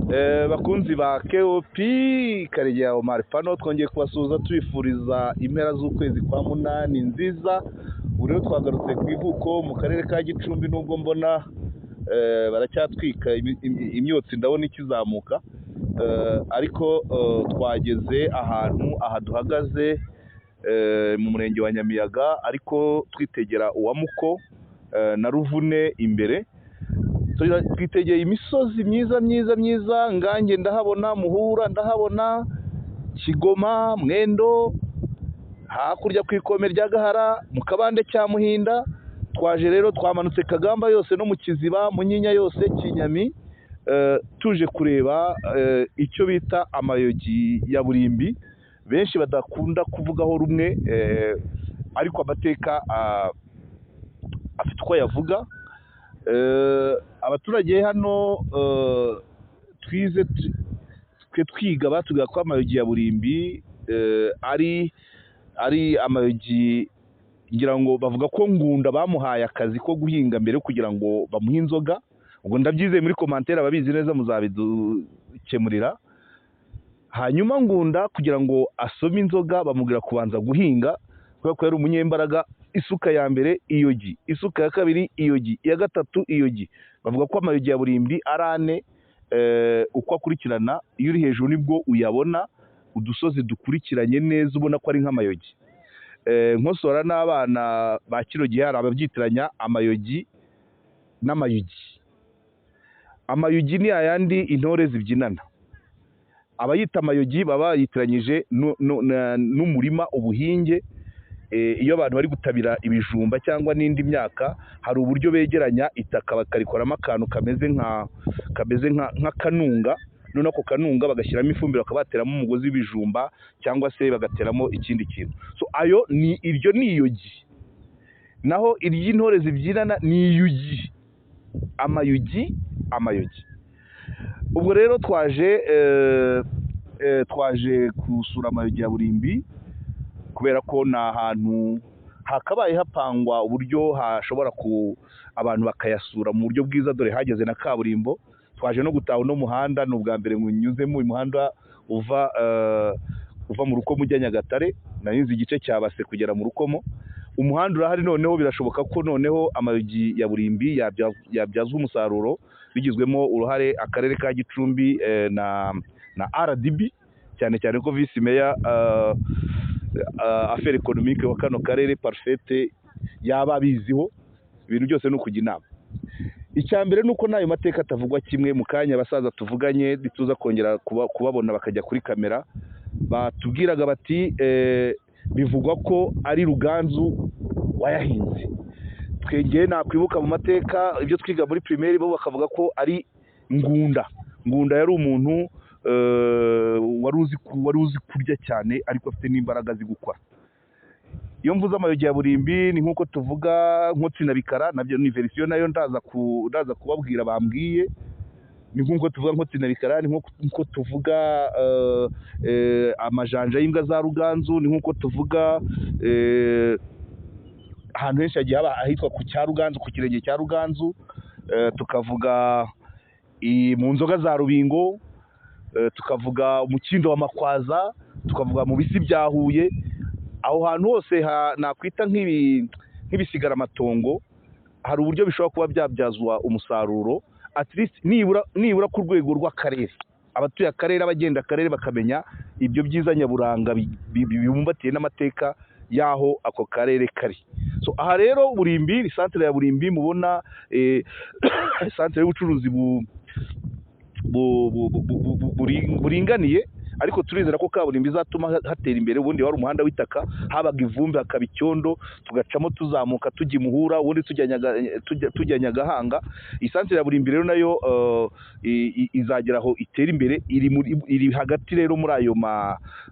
bakunzi ba KOP Karegeya Omar Pano twongeye kubasuhuza tubifuriza impera z'ukwezi kwa munani nziza. Rero twagarutse ku ivuko mu karere ka Gicumbi, nubwo mbona baracyatwika imyotsi ndabona ikizamuka, ariko twageze ahantu aha duhagaze mu murenge wa Nyamiyaga, ariko twitegera uwa Muko na Ruvune imbere. Twitegeye imisozi myiza, Ngange ndahabona, Muhura ndahabona, Kigoma, Mwendo, hakurya ku ikome rya Gahara, mu kabande cya Muhinda. Twaje rero twamanutse Kagamba yose no mu Kiziba, mu Nyinya yose, Kinyami, tuje kureba icyo bita amayogi ya Burimbi, benshi badakunda kuvugaho rumwe, ariko amateka afite uko yavuga. Abaturage hano twiga batubwira ko amayogi ya Burimbi ari amayogi, ngira ngo bavuga ko Ngunda bamuhaye akazi ko guhinga mbere kugira ngo bamuhe inzoga. Ubwo ndabyizeye muri commentaire, ababizi neza muzabidukemurira. Hanyuma Ngunda kugira ngo asome inzoga bamubwira kubanza guhinga, kubera ko yari umunyembaraga. Isuka ya mbere iyogi, isuka ya kabiri iyogi, iya gatatu iyogi. Bavuga ko amayogi ya Burimbi ari ane, uko akurikirana. Iyo uri hejuru nibwo uyabona, udusozi dukurikiranye neza ubona ko ari nk'amayogi. Nkosora n'abana ba kino gihe hari ababyitiranya amayogi n'amayugi. Amayugi ni ayandi intore zibyinana, abayita amayogi baba yitiranyije n'umurima, ubuhinge. Iyo abantu bari gutabira ibijumba cyangwa n'indi myaka, hari uburyo begeranya itaka bakarikoramo akantu kameze nk'akanunga, none ako kanunga bagashyiramo ifumbire, bakabateramo umugozi w'ibijumba cyangwa se bagateramo ikindi kintu. So iryo ni iyogi, naho iry'intore zibyinana ni iyugi. Amayugi, amayogi. Ubwo rero twaje gusura amayogi ya Burimbi, kubera ko ni ahantu hakabaye hapangwa uburyo hashobora abantu bakayasura mu buryo bwiza, dore hageze na kaburimbo. Twaje no gutaha uno muhanda, ni ubwa mbere nyuzemo uyu muhanda uva mu Rukomo ujya Nyagatare. Narinzi igice cya Base kugera mu Rukomo. Umuhanda urahari, noneho birashoboka ko noneho amayogi ya Burimbi yabyazwa umusaruro, bigizwemo uruhare akarere ka Gicumbi na RDB, cyane ko Vice Mayor affaire économique wa kano karere Parfait yaba abiziho. Ibintu byose ni ukujya inama. Icya mbere nuko nayo mateka atavugwa kimwe. Mu kanya abasaza tuvuganye dituza kongera kubabona bakajya kuri kamera, batubwiraga bati bivugwa ko ari Ruganzu wayahinze. Twegeye nakwibuka mu mateka ibyo twiga muri primaire, bo bakavuga ko ari Ngunda yari umuntu wari uzi kurya cyane, ariko afite n'imbaraga zo gukora. Iyo mvuze amayogi ya Burimbi ni nk'uko tuvuga Nkotsi na Bikara, nabyo ni verisiyo nayo ndaza kubabwira bambwiye. Ni nk'uko tuvuga Nkotsi na Bikara, ni nk'uko tuvuga amajanja y'imbwa za Ruganzu, ni nk'uko tuvuga ahantu henshi hagiye haba ahitwa ku cya Ruganzu, ku kirenge cya Ruganzu. Tukavuga mu nzoga za Rubingo, tukavuga umukindo wa Makwaza, tukavuga mu bisi bya Huye. Aho hantu hose nakwita nk'ibisigaramatongo, hari uburyo bishobora kuba byabyazwa umusaruro, at least nibura ku rwego rw'akarere. Abatuye akarere, abagenda akarere bakamenya ibyo byiza nyaburanga bibumbatiye n'amateka y'aho ako karere kari. So aha rero Burimbi, centre ya Burimbi mubona, centre y'ubucuruzi buringaniye, ariko turizera ko kaburimbo izatuma hatera imbere. Ubundi wari umuhanda w'itaka, habaga ivumbi, hakaba icyondo, tugacamo tuzamuka tujya Muhura, ubundi tujya Nyagahanga. Iyi centre ya Burimbi rero nayo izagera aho itera imbere, iri hagati rero muri ayo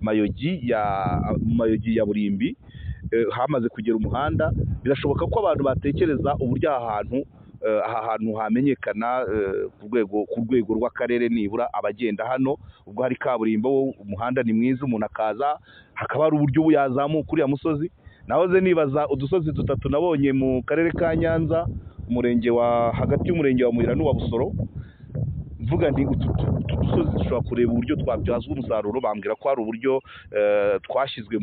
mayogi ya Burimbi. Hamaze kugera umuhanda, birashoboka ko abantu batekereza uburyo aha hantu hamenyekana ku rwego rw'akarere, nibura abagenda hano. Ubwo hari kaburimbo, umuhanda ni mwiza, umuntu akaza, hakaba hari uburyo yazamuka uriya musozi. Nahoze nibaza udusozi dutatu nabonye mu karere ka Nyanza, hagati y'umurenge wa Muhira n'uwa Busoro. mvuga nti utu dusozi dushobora kureba uburyo twabyazwa umusaruro, bambwira ko hari uburyo twashyizwe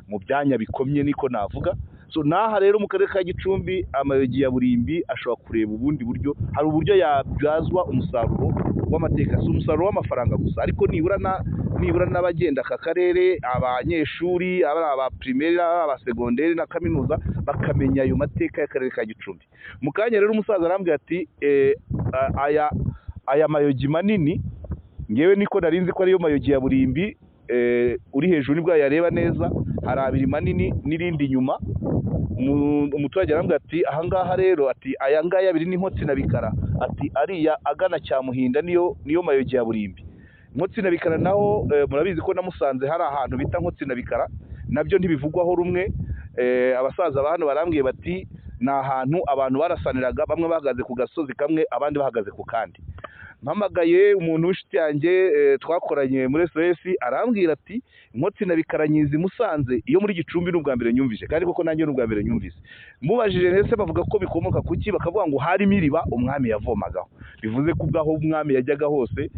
mu byanya bikomye niko navuga. So naha rero mu karere ka Gicumbi amayogi ya Burimbi ashobora kureba ubundi buryo, hari uburyo yabyazwa umusaruro w'amateka, si umusaruro w'amafaranga gusa, ariko nibura n'abagenda aka karere, abanyeshuri, aba primaire, aba secondaire na kaminuza bakamenya ayo mateka y'akarere ka Gicumbi. Mu kanya rero umusaza arambwira ati aya mayogi manini, ngewe niko narinzi ko ariyo mayogi ya Burimbi, uri hejuru nibwo yareba neza, hari abiri manini n'irindi inyuma. Umuturage arambwira ati ahangaha rero, ati aya ngaya abiri ni Nkotsi na Bikara, ati ariya agana Cyamuhinda niyo mayogi ya Burimbi. Nkotsi na Bikara naho murabizi ko namusanze hari ahantu bita Nkotsi na Bikara, nabyo ntibivugwaho rumwe. Abasaza ba hano barambwiye bati ni ahantu abantu barasaniraga, bamwe bahagaze ku gasozi kamwe abandi bahagaze ku kandi. Mpamagaye umuntu w'inshuti yanjye twakoranye muri SOS, arambwira ati Nkotsi na Bikara nyizi Musanze, iyo muri Gicumbi n'ubwa mbere nyumvise, kandi koko nanjye n'ubwa mbere nyumvise. Mubajije ntese bavuga ko bikomoka kuki, bakavuga ngo harimo iriba umwami yavomagaho, bivuze ko ubwaho umwami yajyaga hose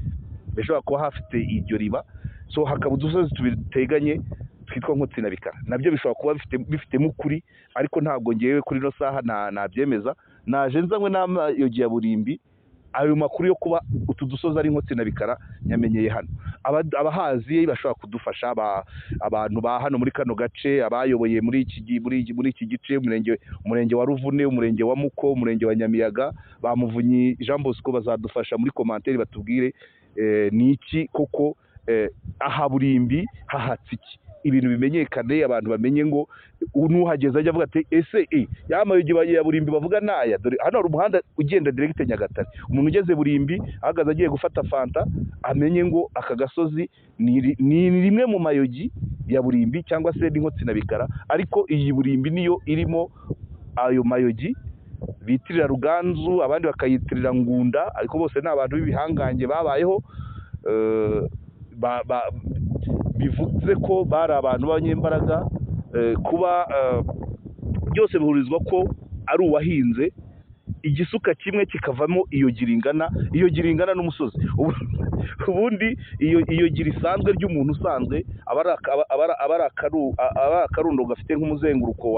bishobora kuba hafite iryo riba. So hakaba udusozi tubiteganye twitwa Nkotsi na Bikara, nabyo bishobora kuba bifitemo ukuri, ariko ntabwo ngewe kuri no saha nabyemeza. Naje nzanywe n'amayogi ya Burimbi, ayo makuru yo kuba utu dusozi ari Nkotsi na Bikara nyamenyeye hano. Abahazi bashobora kudufasha, abantu ba hano muri kano gace, abayoboye muri iki gice, umurenge wa Ruvune, umurenge wa Muko, umurenge wa Nyamiyaga, ba Muvunyi Jean Bosco bazadufasha muri commentaire batubwire ni iki koko aha Burimbi hahatse iki, ibintu bimenyekane, abantu bamenye ngo nuhageze ajya avuga ati ese ya mayogi ya Burimbi bavuga naya. Dore hano hari umuhanda ugenda direct Nyagatare, umuntu ugeze Burimbi ahagaze agiye gufata fanta amenye ngo aka gasozi ni rimwe mu mayogi ya Burimbi cyangwa se n'Inkotsi na Bikara, ariko iyi Burimbi niyo irimo ayo mayogi bitirira Ruganzu, abandi bakayitirira Ngunda, ariko bose ni abantu b'ibihangange babayeho. Bivuze ko bari abantu b'abanyembaraga, kuba byose bihurizwa ko ari uwahinze igisuka kimwe kikavamo iyo giringana n'umusozi. Ubundi iyo gira isanzwe ry'umuntu usanzwe aba ari akarundo gafite nk'umuzenguruko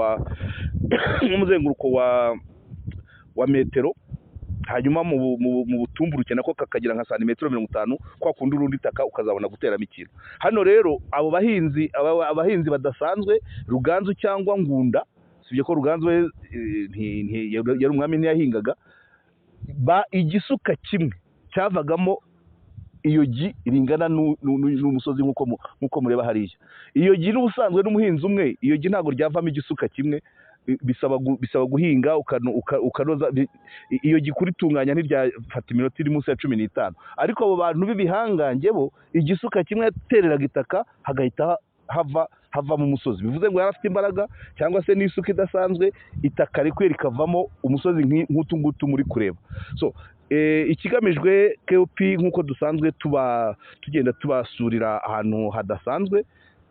wa metero, hanyuma mu butumburuke nako kakagira nka santimetero 50, kwa kundi urundi taka ukazabona guteramo ikintu. Hano rero abo abahinzi badasanzwe, Ruganzu cyangwa Ngunda, sibye ko Ruganzu yari umwami ntiyahingaga, igisuka kimwe cyavagamo iyogi ringana n'umusozi nk'uko mureba hariya. Iyogi n'ubusanzwe n'umuhinzi umwe, iyogi ntabwo ryavamo igisuka kimwe, bisaba guhinga ukanoza. Iyo gikuritunganya ntiryafata iminota iri munsi ya 15, ariko abo bantu b'ibihangange bo igisuka kimwe yatereraga itaka hagahita hava mu musozi. Bivuze ngo yarafite imbaraga, cyangwa se n'isuka idasanzwe, itaka rikwiye rikavamo umusozi nk'utu ngutu muri kureba. So ikigamijwe KOP nk'uko dusanzwe tugenda tubasurira ahantu hadasanzwe,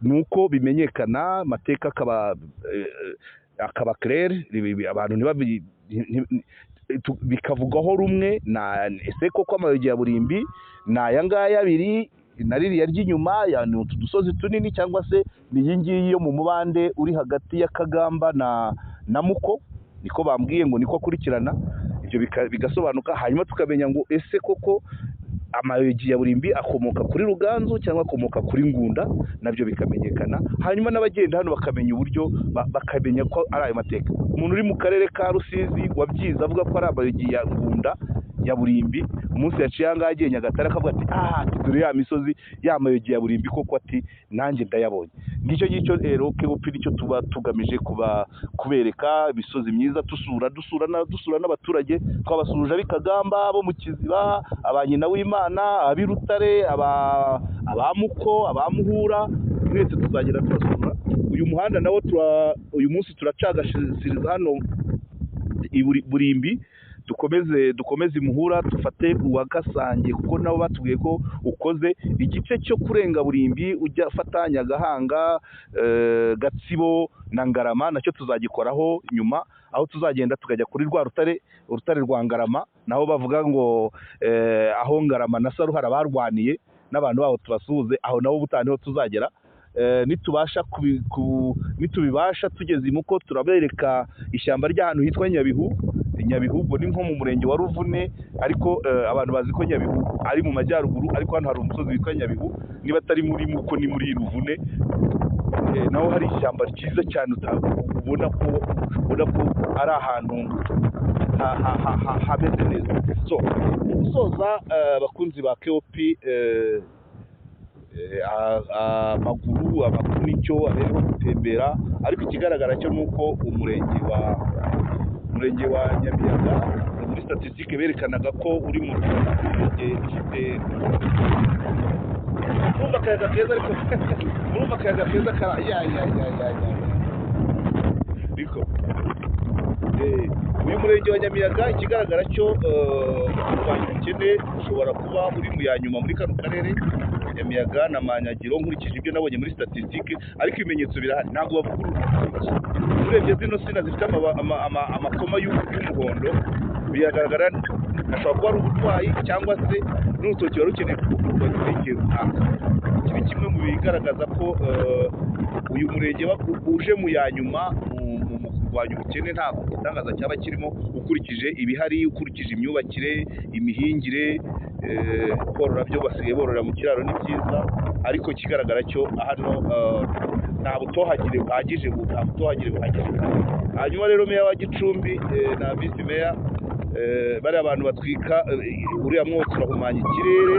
nuko bimenyekana amateka akaba clair, abantu bikavugwaho rumwe. Ese koko amayogi ya Burimbi ni aya ngaya abiri na ririya ry'inyuma, ni utu dusozi tunini, cyangwa se ni iyi ngiyi yo mu mubande uri hagati ya Kagamba na Muko? Niko bambwiye ngo niko akurikirana, ibyo bigasobanuka. Hanyuma tukamenya ngo ese koko amayogi ya Burimbi akomoka kuri Ruganzu cyangwa akomoka kuri Ngunda, nabyo bikamenyekana. Hanyuma n'abagenda hano bakamenya uburyo, bakamenya ko ari ayo mateka. Umuntu uri mu karere ka Rusizi wabyize avuga ko ari amayogi ya Ngunda ya Burimbi, umunsi yaciye ahangaha agiye Nyagatare akavuga ati dore ya misozi ya mayogi ya Burimbi koko, ati nanjye ndayabonye. Ngicyo rero KOP nicyo tuba tugamije kubereka imisozi myiza, dusura n'abaturage. Twabasuje ab'i Kagamba, abo mu Kiziba, abanyina w'Imana, ab'i Rutare, abamuko, abamuhura, mwese tuzagera tubasura. Uyu muhanda nawo uyu munsi turacagashiriza hano i Burimbi, dukomeze imuhura dufate uwa Gasange kuko nabo batubwiye ko ukoze igice cyo kurenga Burimbi ujya fata Nyagahanga, Gatsibo na Ngarama nacyo tuzagikoraho nyuma, aho tuzagenda tukajya kuri rwa urutare rwa Ngarama, naho bavuga ngo aho Ngarama na Saruhara barwaniye n'abantu babo tubasuhuze, aho nabo ubutaha niho tuzagera. Nitubibasha tugeze imuko turabereka ishyamba ry'ahantu hitwa Nyabihu ubwo ni nko mu murenge wa Ruvune, ariko abantu bazi ko Nyabihu ari mu majyaruguru, ariko hano hari umusozi witwa Nyabihu, niba atari muri muko ni muri Ruvune. Naho hari ishyamba ryiza cyane ubona ko ari ahantu hameze neza. So gusoza abakunzi ba KOP, amaguru nicyo abereho gutembera, ariko ikigaragara cyo nuko umurenge wa Nyamiyaga muri statistique berekanaga ko uri mu murenge ufite urumva akayaga keza, ariko urumva akayaga keza kara ariko uyu murenge wa Nyamiyaga ikigaragara cyo kurwanya ubukene ushobora kuba uri mu ya nyuma muri kano karere. Nyamiyaga na Manyagiro nkurikije ibyo nabonye muri statistique, ariko ibimenyetso birahari, ntabwo bavugurura. Urebye zino sina zifite amakoma y'umuhondo, biragaragara ashobora kuba ari uburwayi cyangwa se n'urutoki wari ukeneye kuvurwa igihe runaka. Iki ni kimwe mu bigaragaza ko uyu murenge uje mu ya nyuma mu kurwanya ubukene. Ntabwo igitangaza cyaba kirimo ukurikije ibihari, ukurikije imyubakire, imihingire. Korora byo basigaye borora mu kiraro ni byiza, ariko ikigaragara cyo hano nta butohagire buhagije. Hanyuma rero meya wa Gicumbi na visi meya, bari abantu batwika uriya mwotsi bahumanya ikirere,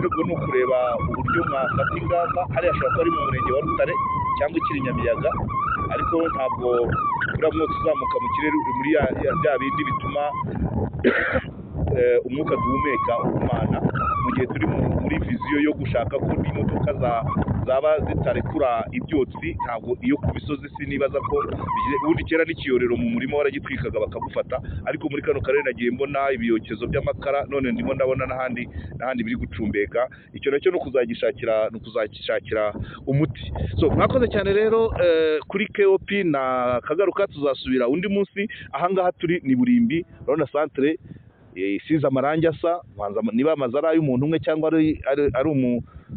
ubwo ni ukureba uburyo mwafata ingamba. Hariya ashobora kuba ari mu murenge wa Rutare cyangwa ikiri Nyamiyaga, ariko ntabwo uriya mwotsi uzamuka mu kirere muri bya bindi bituma umwuka duhumeka uhumana, mu gihe turi muri viziyo yo gushaka ko n'imodoka zaba zitarekura ibyotsi. Ntabwo iyo ku misozi sinibaza ko ubundi kera n'ikiyorero mu murima waragitwikaga bakagufata, ariko muri kano karere nagiye mbona ibiyokezo by'amakara, none ndimo ndabona n'ahandi biri gucumbeka. Icyo nacyo no kuzagishakira umuti. So mwakoze cyane rero kuri KOP na Kagaruka, tuzasubira undi munsi. Ahangaha turi ni Burimbi, urabona centre isize amarangi asa, niba amazara y'umuntu umwe cyangwa ari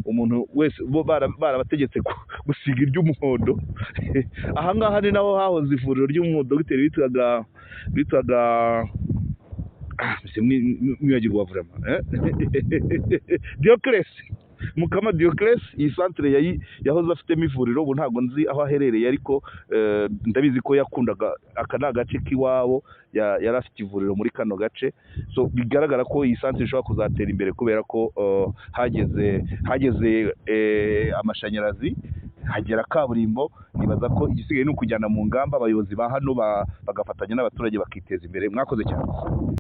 umuntu wese, bo barabategetse gusiga iry'umuhondo. Ahangaha ni naho hahoze ivuriro ry'umudogiteri witwaga mwibagirwa vraiment Diocles Mukama Diocles. Iyi centre yahoze afitemo ivuriro, ubu ntabwo nzi aho aherereye, ariko ndabizi ko yakundaga aka ni agace k'iwabo, yari afite ivuriro muri kano gace. So bigaragara ko iyi centre ishobora kuzatera imbere kubera ko hageze amashanyarazi, hagera kaburimbo. Nibaza ko igisigaye ni ukujyana mu ngamba abayobozi ba hano bagafatanya n'abaturage bakiteza imbere. Mwakoze cyane.